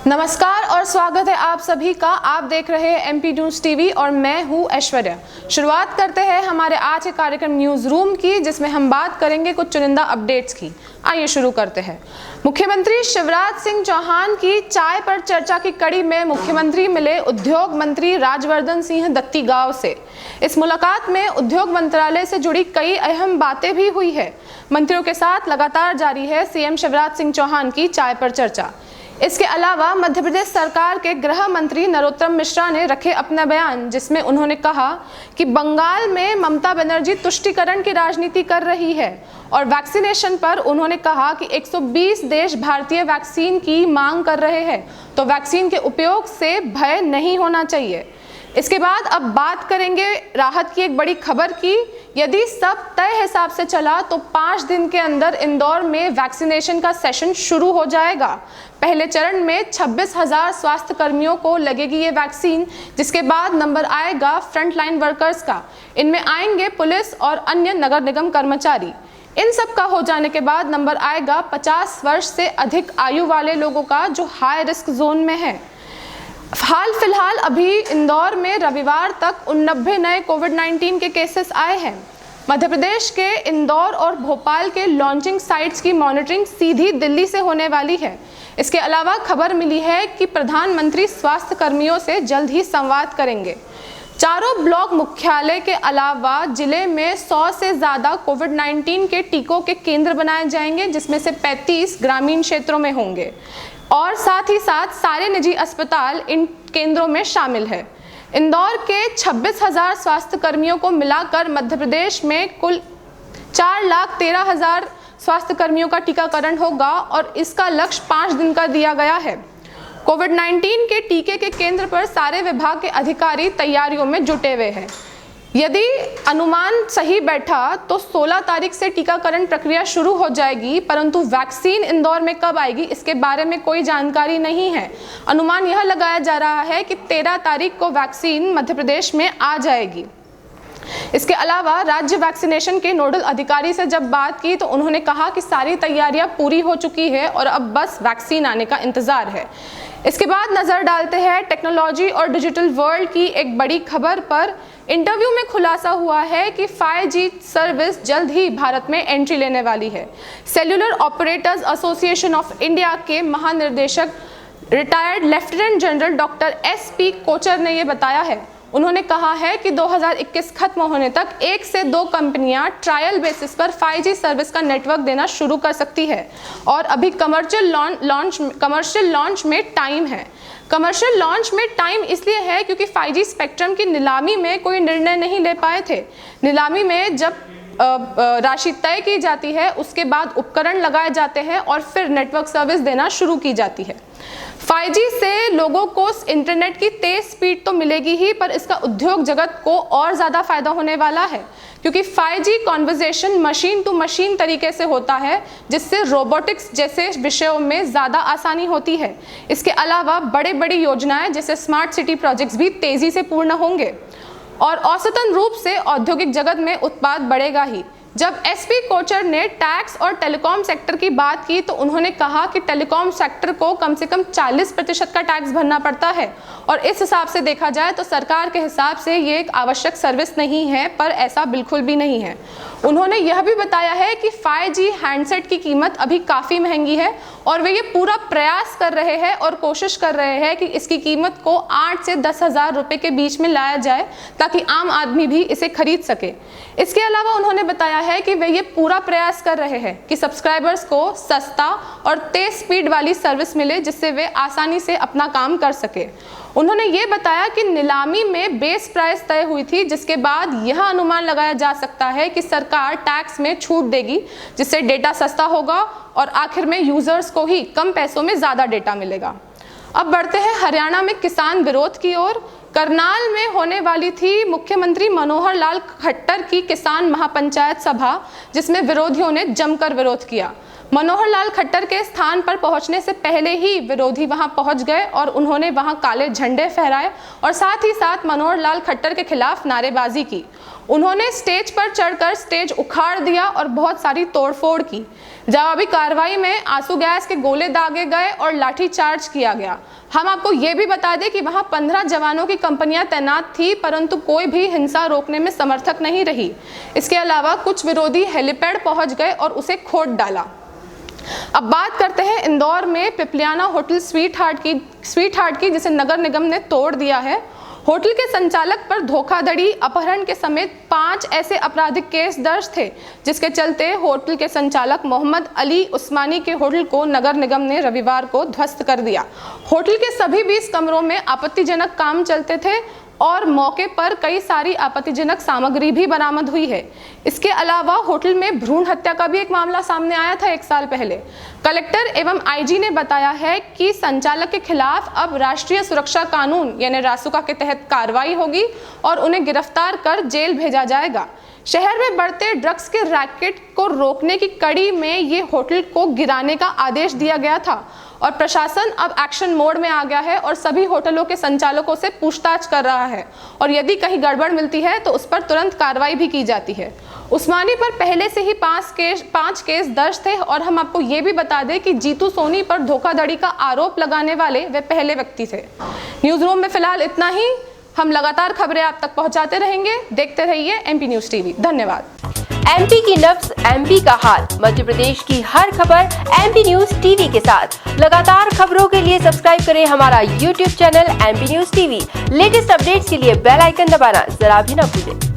नमस्कार और स्वागत है आप सभी का। आप देख रहे हैं एमपी न्यूज टीवी और मैं हूं ऐश्वर्या। शुरुआत करते हैं हमारे आज के कार्यक्रम न्यूज रूम की, जिसमें हम बात करेंगे कुछ चुनिंदा अपडेट्स की। आइए शुरू करते हैं। मुख्यमंत्री शिवराज सिंह चौहान की चाय पर चर्चा की कड़ी में मुख्यमंत्री मिले उद्योग मंत्री राजवर्धन सिंह दत्तीगांव से। इस मुलाकात में उद्योग मंत्रालय से जुड़ी कई अहम बातें भी हुई है। मंत्रियों के साथ लगातार जारी है सीएम शिवराज सिंह चौहान की चाय पर चर्चा। इसके अलावा मध्य प्रदेश सरकार के गृह मंत्री नरोत्तम मिश्रा ने रखे अपना बयान, जिसमें उन्होंने कहा कि बंगाल में ममता बनर्जी तुष्टीकरण की राजनीति कर रही है और वैक्सीनेशन पर उन्होंने कहा कि 120 देश भारतीय वैक्सीन की मांग कर रहे हैं, तो वैक्सीन के उपयोग से भय नहीं होना चाहिए। इसके बाद अब बात करेंगे राहत की एक बड़ी खबर की। यदि सब तय हिसाब से चला तो 5 दिन के अंदर इंदौर में वैक्सीनेशन का सेशन शुरू हो जाएगा। पहले चरण में 26,000 स्वास्थ्य कर्मियों को लगेगी ये वैक्सीन, जिसके बाद नंबर आएगा फ्रंटलाइन वर्कर्स का। इनमें आएंगे पुलिस और अन्य नगर निगम कर्मचारी। इन सब का हो जाने के बाद नंबर आएगा 50 वर्ष से अधिक आयु वाले लोगों का, जो हाई रिस्क जोन में है। हाल फिलहाल अभी इंदौर में रविवार तक 89 नए कोविड-19 के केसेस आए हैं। मध्य प्रदेश के इंदौर और भोपाल के लॉन्चिंग साइट्स की मॉनिटरिंग सीधी दिल्ली से होने वाली है। इसके अलावा खबर मिली है कि प्रधानमंत्री स्वास्थ्य कर्मियों से जल्द ही संवाद करेंगे। चारों ब्लॉक मुख्यालय के अलावा जिले में 100 से ज़्यादा कोविड-19 के टीकों के केंद्र बनाए जाएंगे, जिसमें से 35 ग्रामीण क्षेत्रों में होंगे और साथ ही साथ सारे निजी अस्पताल इन केंद्रों में शामिल है। इंदौर के 26,000 स्वास्थ्य कर्मियों को मिलाकर मध्य प्रदेश में कुल 4,13,000 स्वास्थ्य कर्मियों का टीकाकरण होगा और इसका लक्ष्य 5 दिन का दिया गया है। कोविड-19 के टीके के केंद्र पर सारे विभाग के अधिकारी तैयारियों में जुटे हुए हैं। यदि अनुमान सही बैठा तो 16 तारीख से टीकाकरण प्रक्रिया शुरू हो जाएगी, परंतु वैक्सीन इंदौर में कब आएगी इसके बारे में कोई जानकारी नहीं है। अनुमान यह लगाया जा रहा है कि 13 तारीख को वैक्सीन मध्य प्रदेश में आ जाएगी। इसके अलावा राज्य वैक्सीनेशन के नोडल अधिकारी से जब बात की तो उन्होंने कहा कि सारी तैयारियां पूरी हो चुकी है और अब बस वैक्सीन आने का इंतजार है। इसके बाद नजर डालते हैं टेक्नोलॉजी और डिजिटल वर्ल्ड की एक बड़ी खबर पर। इंटरव्यू में खुलासा हुआ है कि 5G सर्विस जल्द ही भारत में एंट्री लेने वाली है। Cellular operators association of India के महानिर्देशक retired lieutenant general doctor SP Kochhar ने ये बताया है। उन्होंने कहा है कि 2021 खत्म होने तक 1 से 2 कंपनियां ट्रायल बेसिस पर 5G सर्विस का नेटवर्क देना शुरू कर सकती है और अभी कमर्शियल लॉन्च में टाइम है। कमर्शियल लॉन्च में टाइम इसलिए है क्योंकि 5G स्पेक्ट्रम की नीलामी में कोई निर्णय नहीं ले पाए थे। नीलामी में जब राशि तय की जाती है उसके बाद उपकरण लगाए जाते हैं और फिर नेटवर्क सर्विस देना शुरू की जाती है। 5G से लोगों को इंटरनेट की तेज स्पीड तो मिलेगी ही, पर इसका उद्योग जगत को और ज़्यादा फायदा होने वाला है, क्योंकि 5G conversation machine to machine तरीके से होता है, जिससे रोबोटिक्स जैसे विषयों में ज़्यादा आसानी होती है। इसके अलावा बड़ी बड़ी योजनाएं जैसे स्मार्ट सिटी प्रोजेक्ट्स भी तेज़ी से पूर्ण होंगे और औसतन रूप से औद्योगिक जगत में उत्पाद बढ़ेगा ही। जब SP कोचर ने टैक्स और टेलीकॉम सेक्टर की बात की तो उन्होंने कहा कि टेलीकॉम सेक्टर को कम से कम 40% का टैक्स भरना पड़ता है और इस हिसाब से देखा जाए तो सरकार के हिसाब से ये एक आवश्यक सर्विस नहीं है, पर ऐसा बिल्कुल भी नहीं है। उन्होंने यह भी बताया है कि 5G हैंडसेट की कीमत अभी काफ़ी महंगी है और वे ये पूरा प्रयास कर रहे हैं और कोशिश कर रहे हैं कि इसकी कीमत को 8 से 10,000 रुपये के बीच में लाया जाए ताकि आम आदमी भी इसे खरीद सके। इसके अलावा उन्होंने बताया है कि वे ये पूरा प्रयास कर रहे हैं कि सब्सक्राइबर्स को सस्ता और तेज स्पीड वाली सर्विस मिले, जिससे वे आसानी से अपना काम कर सके। उन्होंने ये बताया कि नीलामी में बेस प्राइस तय हुई थी, जिसके बाद यह अनुमान लगाया जा सकता है कि सरकार टैक्स में छूट देगी, जिससे डेटा सस्ता होगा और आखिर में यूजर्स को ही कम पैसों में ज़्यादा डेटा मिलेगा। अब बढ़ते हैं हरियाणा में किसान विरोध की ओर। करनाल में होने वाली थी मुख्यमंत्री मनोहर लाल खट्टर की किसान महापंचायत सभा, जिसमें विरोधियों ने जमकर विरोध किया। मनोहर लाल खट्टर के स्थान पर पहुंचने से पहले ही विरोधी वहां पहुंच गए और उन्होंने वहां काले झंडे फहराए और साथ ही साथ मनोहर लाल खट्टर के खिलाफ नारेबाजी की। उन्होंने स्टेज पर चढ़कर स्टेज उखाड़ दिया और बहुत सारी तोड़फोड़ की। जवाबी कार्रवाई में आंसू गैस के गोले दागे गए और लाठीचार्ज किया गया। हम आपको ये भी बता दें कि वहां 15 जवानों की कंपनियां तैनात थी, परंतु कोई भी हिंसा रोकने में समर्थक नहीं रही। इसके अलावा कुछ विरोधी हेलीपैड पहुंच गए और उसे खोद डाला। अब बात करते हैं इंदौर में पिपलियाना होटल स्वीट हार्ट की जिसे नगर निगम ने तोड़ दिया है। होटल के संचालक पर धोखाधड़ी, अपहरण के समेत 5 ऐसे आपराधिक केस दर्ज थे, जिसके चलते होटल के संचालक मोहम्मद अली उस्मानी के होटल को नगर निगम ने रविवार को ध्वस्त कर दिया। होटल के सभी 20 कमरों में आपत्तिजनक काम चलते थे और मौके पर कई सारी आपत्तिजनक सामग्री भी बरामद हुई है। इसके अलावा होटल में भ्रूण हत्या का भी एक मामला सामने आया था 1 साल पहले। कलेक्टर एवं आईजी ने बताया है कि संचालक के खिलाफ अब राष्ट्रीय सुरक्षा कानून यानी रासुका के तहत कार्रवाई होगी और उन्हें गिरफ्तार कर जेल भेजा जाएगा। शहर में बढ़ते ड्रग्स के रैकेट को रोकने की कड़ी में ये होटल को गिराने का आदेश दिया गया था और प्रशासन अब एक्शन मोड में आ गया है और सभी होटलों के संचालकों से पूछताछ कर रहा है और यदि कहीं गड़बड़ मिलती है तो उस पर तुरंत कार्रवाई भी की जाती है। उस्मानी पर पहले से ही 5 केस दर्ज थे और हम आपको ये भी बता दें कि जीतू सोनी पर धोखाधड़ी का आरोप लगाने वाले वे पहले व्यक्ति थे। न्यूज रूम में फिलहाल इतना ही। हम लगातार खबरें आप तक पहुंचाते रहेंगे। देखते रहिए एमपी न्यूज टीवी। धन्यवाद। एमपी की नब्ज, एमपी का हाल, मध्य प्रदेश की हर खबर एमपी न्यूज टीवी के साथ। लगातार खबरों के लिए सब्सक्राइब करें हमारा YouTube channel MP news TV. Latest updates के लिए बेल आइकन दबाना जरा भी न भूलें।